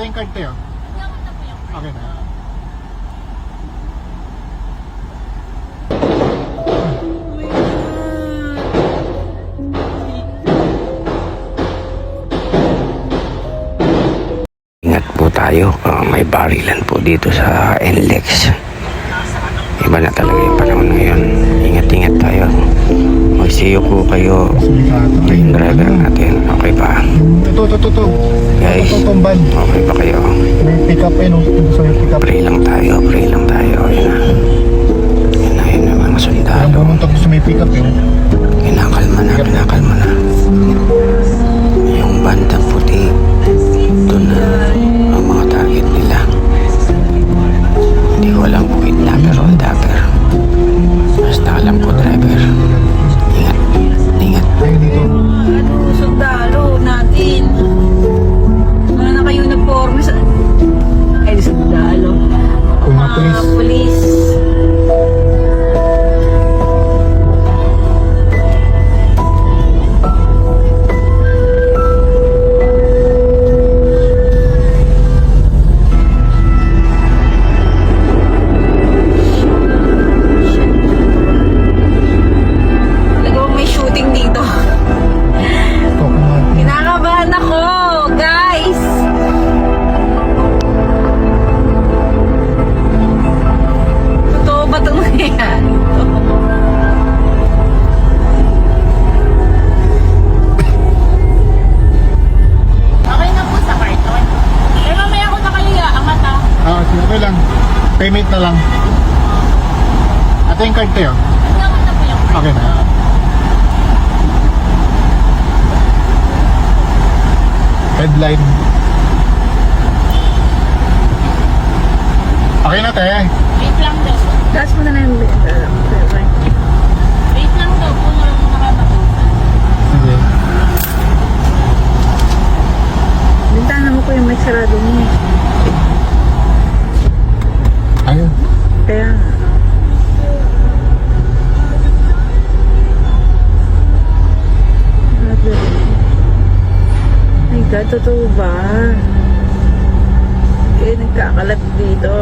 Ito yung card tayo. Okay na. Ingat po tayo, may barilan po dito sa nlex. Iba na talaga yung panahon ngayon. Ingat-ingat tayo. Mag-see you po kayo yung driver natin. Okay ba? Ito. Guys, Ito, van. okay ba kayo? May pick up eh, no? So, may pick up. Pray lang tayo. Yun na mga Kaya sundalo. pumunta ko sa may pick up yun. Kinakalma na. Yung bandang puti, doon na ang mga target nila. Hindi ko alam kung kidnapper o dapper. Basta alam ko driver. Ingat. Ayun dito. Sundalo natin. Mga naka-uniform. Ay, sundalo. Mga Police. Talagang may shooting dito. Ito, kumain. Kinakabahan ako, guys! Totoo ba ito nangyayari? Okay na po sa karton. Pero mamaya ako na kayo aangat ha. Okay lang. Payment na lang. Ito yung card tayo. Angat na po yung Okay na. Headline. Okay na, te. Wait lang daw. Gas mo na yung wait lang daw. Puno lang muna kakatapusan. Sige. Bintana mo ko yung may sarado niya. Ayun. Kaya nga. My God, totoo ba? Eh, nagkakalat dito.